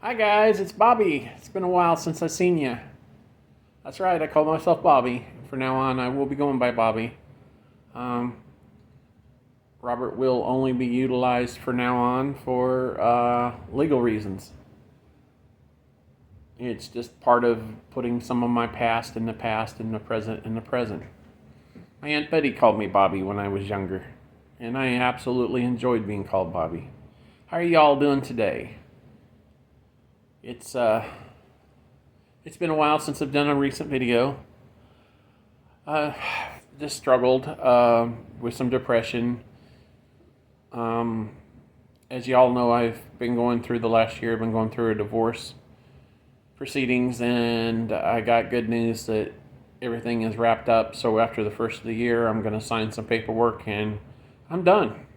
Hi guys, it's Bobby. It's been a while since I've seen you. That's right, I call myself Bobby. From now on, I will be going by Bobby. Um, Robert will only be utilized from now on for legal reasons. It's just part of putting some of my past in the past and the present in the present. My Aunt Betty called me Bobby when I was younger, and I absolutely enjoyed being called Bobby. How are y'all doing today? It's uh, it's been a while since I've done a recent video. Uh, just struggled with some depression. Um, as you all know, I've been going through the last year. I've been going through a divorce proceedings, and I got good news that everything is wrapped up. So after the first of the year, I'm going to sign some paperwork, and I'm done.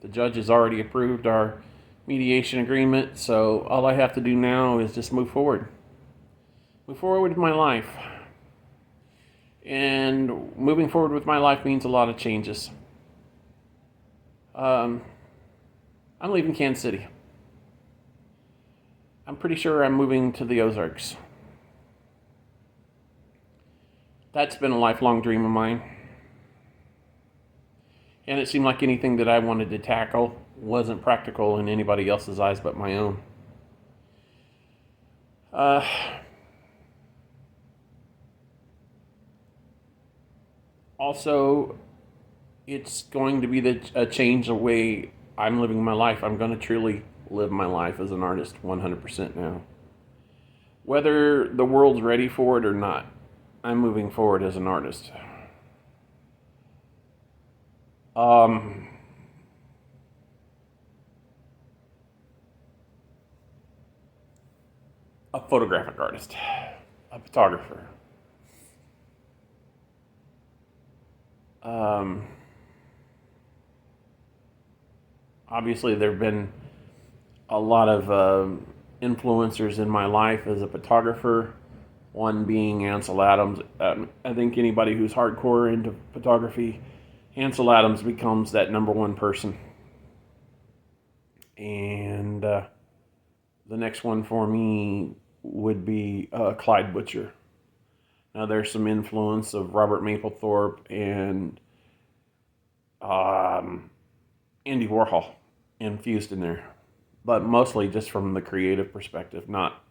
The judge has already approved our mediation agreement, so all I have to do now is just move forward. Move forward with my life. And moving forward with my life means a lot of changes. Um, I'm leaving Kansas City. I'm pretty sure I'm moving to the Ozarks. That's been a lifelong dream of mine. And it seemed like anything that I wanted to tackle wasn't practical in anybody else's eyes but my own. Uh, Also, it's going to be a change the way I'm living my life. I'm going to truly live my life as an artist 100% now. Whether the world's ready for it or not, I'm moving forward as an artist. Um, a photographic artist, a photographer. Um, Obviously, there have been a lot of influencers in my life as a photographer. One being Ansel Adams. I think anybody who's hardcore into photography, Ansel Adams becomes that number one person. And the next one for me would be Clyde Butcher. Now, there's some influence of Robert Mapplethorpe and Andy Warhol infused in there, but mostly just from the creative perspective, not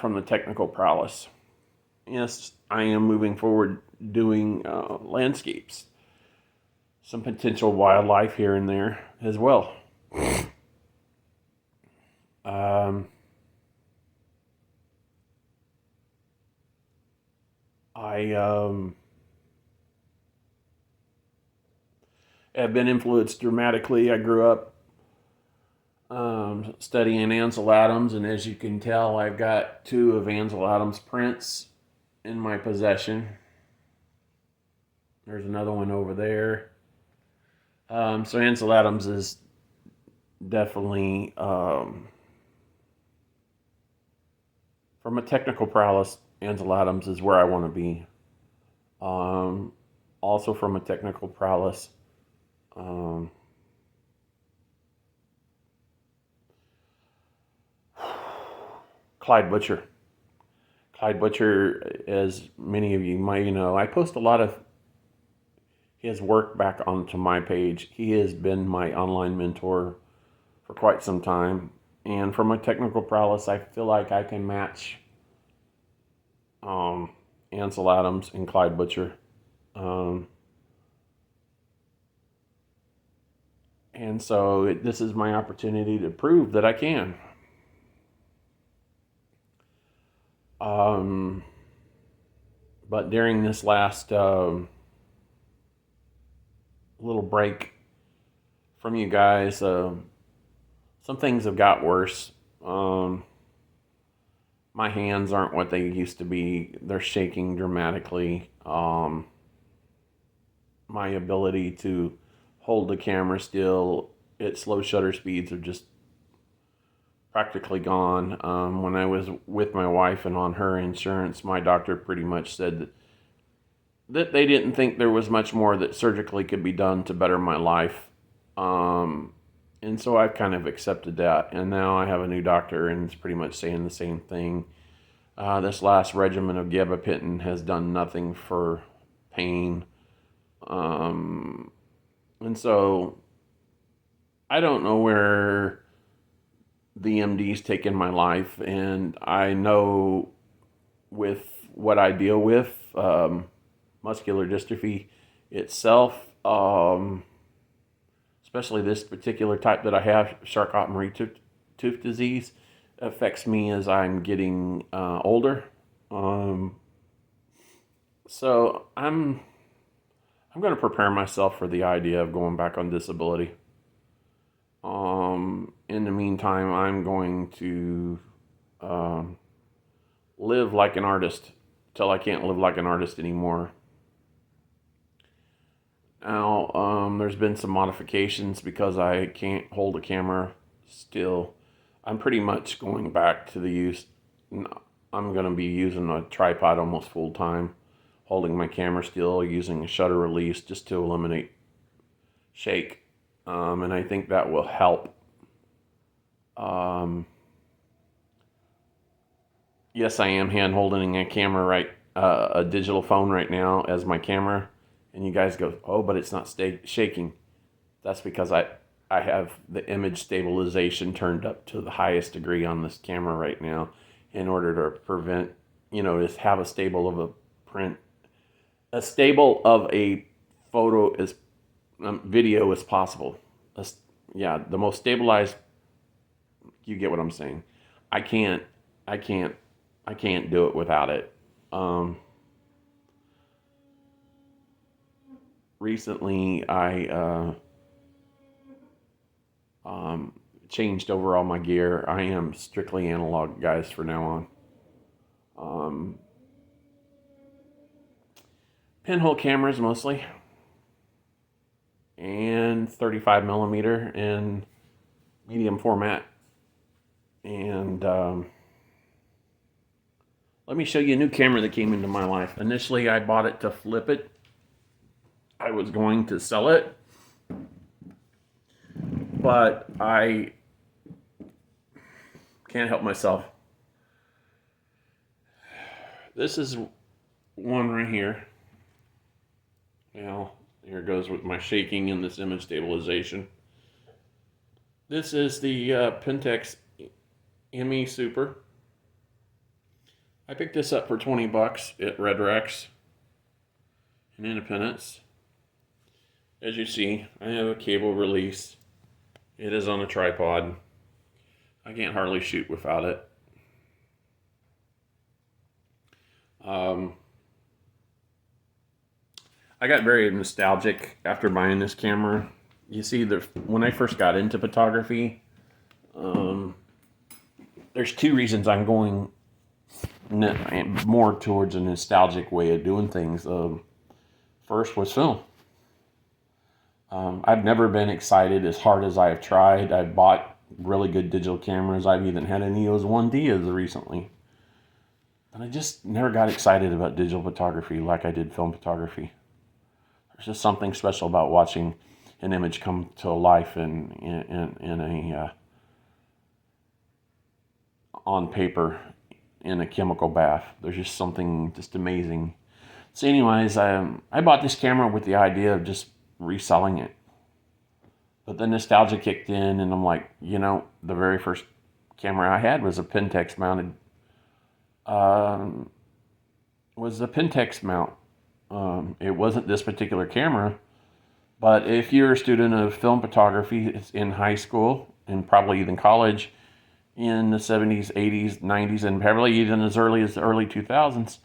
from the technical prowess. Yes, I am moving forward doing landscapes, some potential wildlife here and there as well. Um, I have been influenced dramatically. I grew up studying Ansel Adams, and as you can tell, I've got two of Ansel Adams' prints in my possession. There's another one over there. So Ansel Adams is definitely, from a technical prowess, Ansel Adams is where I want to be. Um, Also, from a technical prowess, um, Clyde Butcher. Clyde Butcher, as many of you might know, I post a lot of his work back onto my page. He has been my online mentor for quite some time. And from a technical prowess, I feel like I can match um, Ansel Adams and Clyde Butcher. Um, and so this is my opportunity to prove that I can. Um, but during this last little break from you guys, some things have got worse. My hands aren't what they used to be. They're shaking dramatically. My ability to hold the camera still at slow shutter speeds are just practically gone. When I was with my wife and on her insurance, my doctor pretty much said that they didn't think there was much more that surgically could be done to better my life. Um, And so I've kind of accepted that. And now I have a new doctor, and it's pretty much saying the same thing. This last regimen of gabapentin has done nothing for pain. And so I don't know where the MD's taken my life. And I know with what I deal with, muscular dystrophy itself, especially this particular type that I have, Charcot-Marie-Tooth disease, affects me as I'm getting older. So I'm going to prepare myself for the idea of going back on disability. In the meantime, I'm going to live like an artist till I can't live like an artist anymore. Now, there's been some modifications because I can't hold a camera still. I'm pretty much going back to the use. I'm going to be using a tripod almost full time, holding my camera still, using a shutter release just to eliminate shake. And I think that will help. Yes, I am hand holding a camera a digital phone right now as my camera. And you guys go, oh, but it's not shaking. That's because I have the image stabilization turned up to the highest degree on this camera right now in order to prevent, to have a stable of a print, a stable of a photo is video as possible. The most stabilized, you get what I'm saying. I can't do it without it. Recently, I changed over all my gear. I am strictly analog, guys, from now on. Pinhole cameras mostly, and 35 millimeter in medium format. And let me show you a new camera that came into my life. Initially, I bought it to flip it. I was going to sell it, but I can't help myself. This is one right here. Well, here goes with my shaking and this image stabilization. This is the Pentax ME Super. I picked this up for $20 at Red Rex in Independence. As you see, I have a cable release. It is on a tripod. I can't hardly shoot without it. I got very nostalgic after buying this camera. You see, when I first got into photography, there's two reasons I'm going more towards a nostalgic way of doing things. First was film. I've never been excited as hard as I've tried. I've bought really good digital cameras. I've even had an EOS 1D as recently. But I just never got excited about digital photography like I did film photography. There's just something special about watching an image come to life on paper in a chemical bath. There's just something just amazing. So anyways, I bought this camera with the idea of just reselling it. But the nostalgia kicked in, and I'm like, the very first camera I had was a Pentax mounted. Was a Pentax mount. It wasn't this particular camera, but if you're a student of film photography in high school and probably even college in the 70s, 80s, 90s, and probably even as early as the early 2000s,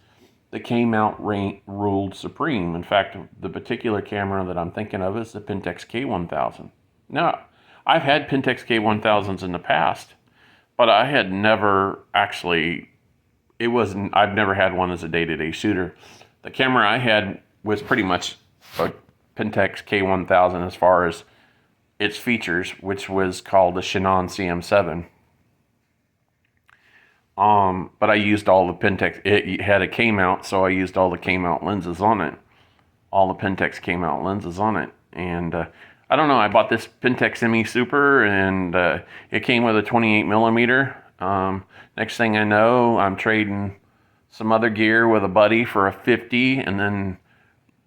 the K-mount ruled supreme. In fact, the particular camera that I'm thinking of is the Pentax K1000. Now, I've had Pentax K1000s in the past, but I had never actually, I've never had one as a day-to-day shooter. The camera I had was pretty much a Pentax K1000 as far as its features, which was called the Shannon CM7. But I used all the Pentax. It had a K-mount, so I used all the K-mount lenses on it. All the Pentax K-mount lenses on it. And I don't know. I bought this Pentax ME Super, and it came with a 28 millimeter. Next thing I know, I'm trading some other gear with a buddy for a 50, and then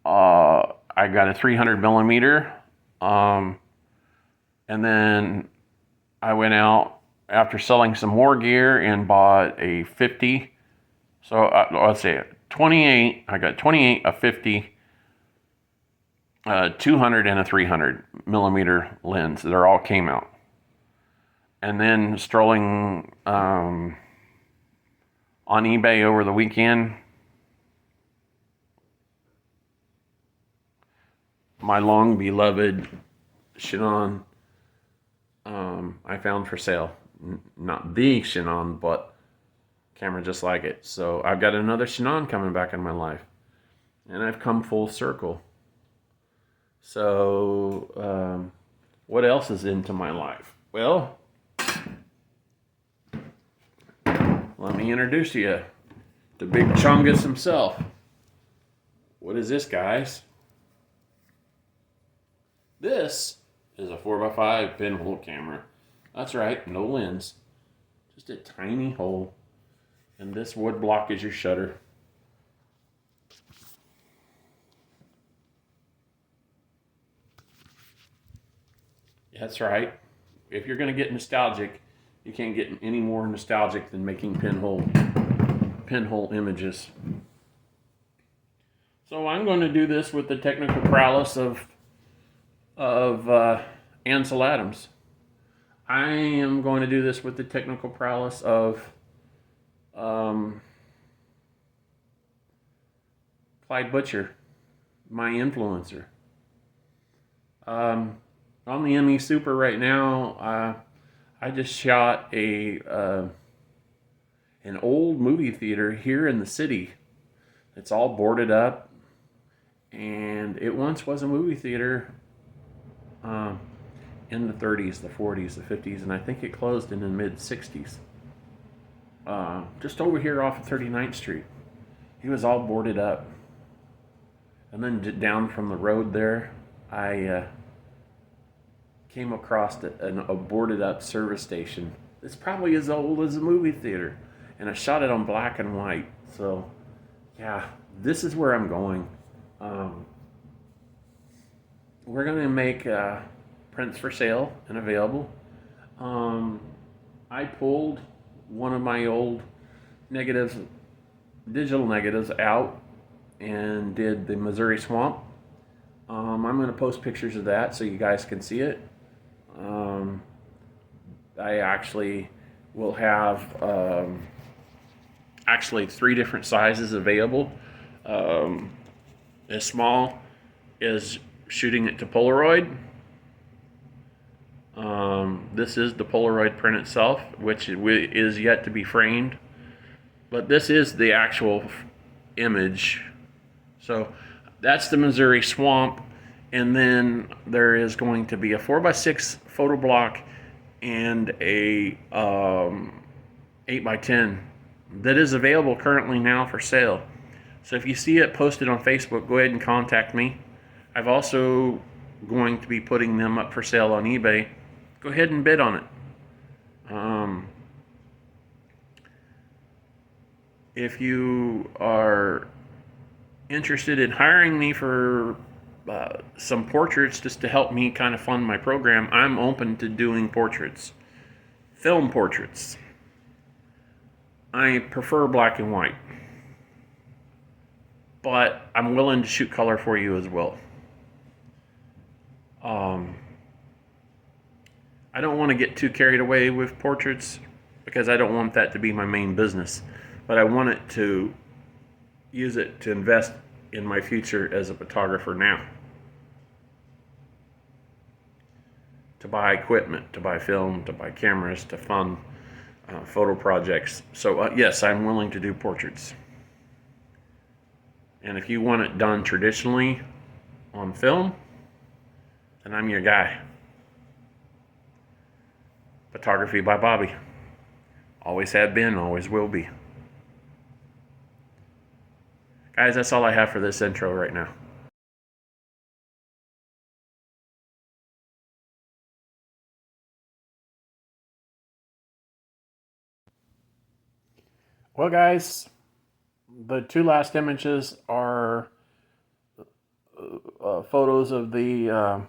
I got a 300 millimeter. And then I went out after selling some more gear and bought a 50. So let's say 28. I got 28, a 50, 200, and a 300 millimeter lens. They all came out. And then strolling on eBay over the weekend, my long beloved Shannon I found for sale. Not the Shannon, but camera just like it. So I've got another Shannon coming back in my life, and I've come full circle. So what else is into my life? Well, let me introduce you to Big Chungus himself. What is this, guys? This is a 4x5 pinhole camera. That's right, no lens. Just a tiny hole. And this wood block is your shutter. That's right. If you're going to get nostalgic, you can't get any more nostalgic than making pinhole images. So I'm going to do this with the technical prowess of Ansel Adams. I am going to do this with the technical prowess of Clyde Butcher, my influencer. On the ME Super right now, I just shot an old movie theater here in the city. It's all boarded up, and it once was a movie theater in the 30s, the 40s, the 50s, and I think it closed in the mid 60s. Just over here off of 39th Street. He was all boarded up. And then down from the road there, I came across a boarded up service station. It's probably as old as a movie theater. And I shot it on black and white. So, yeah, this is where I'm going. We're going to make prints for sale and available. I pulled one of my old digital negatives out and did the Missouri Swamp. I'm going to post pictures of that so you guys can see it. I actually will have three different sizes available. As small as shooting it to Polaroid. This is the Polaroid print itself, which is yet to be framed. But this is the actual image. So that's the Missouri Swamp. And then there is going to be a 4x6 photo block and a 8x10 that is available currently now for sale. So if you see it posted on Facebook, go ahead and contact me. I've also going to be putting them up for sale on eBay. Go ahead and bid on it. If you are interested in hiring me for some portraits just to help me kind of fund my program, I'm open to doing portraits. Film portraits. I prefer black and white, but I'm willing to shoot color for you as well. I don't want to get too carried away with portraits because I don't want that to be my main business, but I want it to use it to invest in my future as a photographer now. To buy equipment, to buy film, to buy cameras, to fund photo projects. So yes, I'm willing to do portraits. And if you want it done traditionally on film, then I'm your guy. Photography by Bobby. Always have been, always will be. Guys, that's all I have for this intro right now. Well, guys, the two last images are photos of the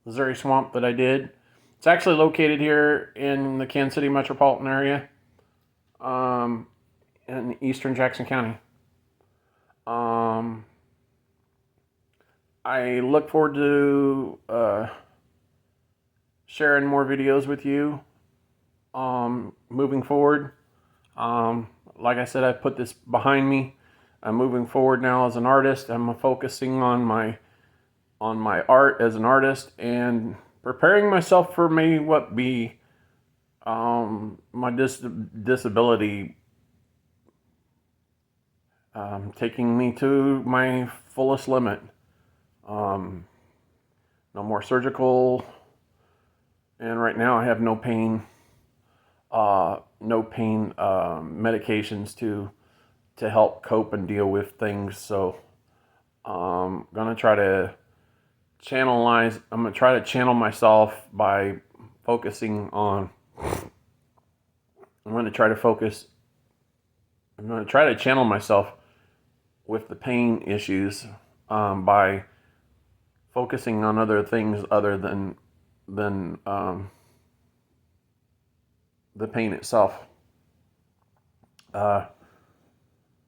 Missouri swamp that I did. It's actually located here in the Kansas City metropolitan area, in eastern Jackson County. I look forward to sharing more videos with you moving forward. Like I said, I put this behind me. I'm moving forward now as an artist. I'm focusing on my art as an artist and preparing myself for maybe what be my disability taking me to my fullest limit. No more surgical, and right now I have no pain medications to help cope and deal with things. So I'm gonna try to channel myself by focusing on. I'm gonna try to channel myself with the pain issues by focusing on other things other than the pain itself.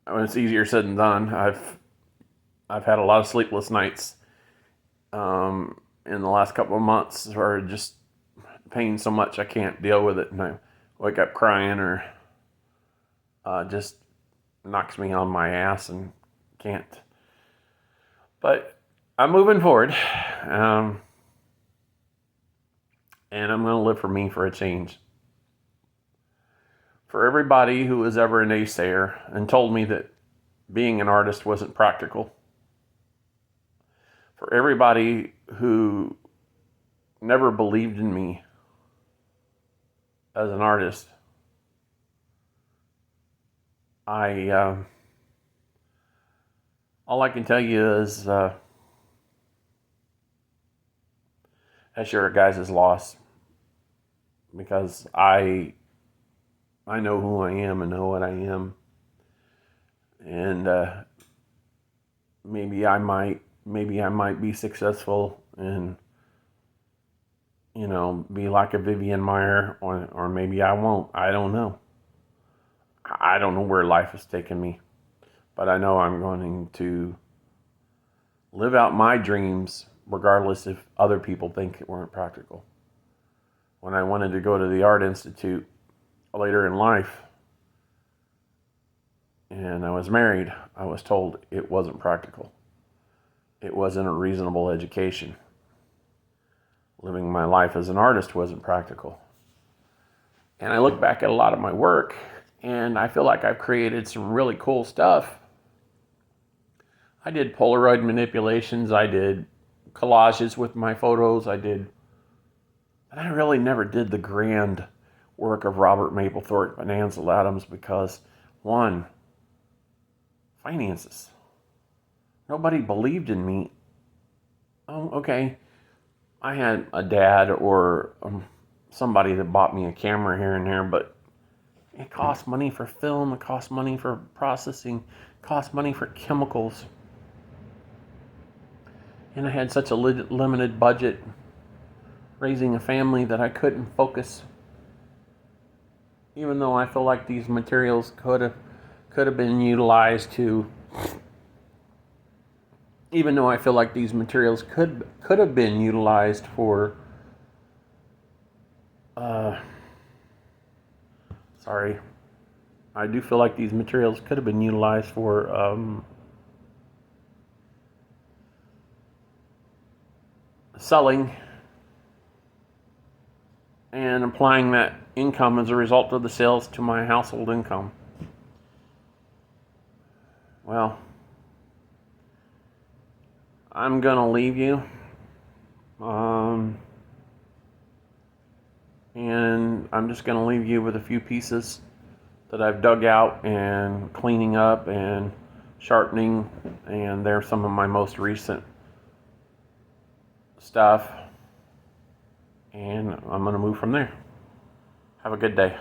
It's easier said than done. I've had a lot of sleepless nights in the last couple of months, or just pain so much I can't deal with it, and I wake up crying, or just knocks me on my ass and can't. But I'm moving forward, and I'm going to live for me for a change. For everybody who was ever a naysayer and told me that being an artist wasn't practical, for everybody who never believed in me as an artist, all I can tell you is I share a guys' loss, because I know who I am and know what I am, and maybe I might be successful and be like a Vivian Maier, or maybe I won't. I don't know. I don't know where life has taken me, but I know I'm going to live out my dreams regardless if other people think it weren't practical. When I wanted to go to the Art Institute later in life, and I was married, I was told it wasn't practical. It wasn't a reasonable education. Living my life as an artist wasn't practical. And I look back at a lot of my work, and I feel like I've created some really cool stuff. I did Polaroid manipulations, I did collages with my photos, but I really never did the grand work of Robert Mapplethorpe and Ansel Adams, because, one, finances. Nobody believed in me. Oh, okay. I had a dad or somebody that bought me a camera here and there, but it costs money for film, it costs money for processing, it costs money for chemicals. And I had such a limited budget raising a family that I couldn't focus. Even though I feel like these materials could have been utilized to, even though I feel like these materials could have been utilized for, I do feel like these materials could have been utilized for selling and applying that income as a result of the sales to my household income. Well, I'm gonna leave you, and I'm just gonna leave you with a few pieces that I've dug out and cleaning up and sharpening, and they're some of my most recent stuff, and I'm gonna move from there. Have a good day.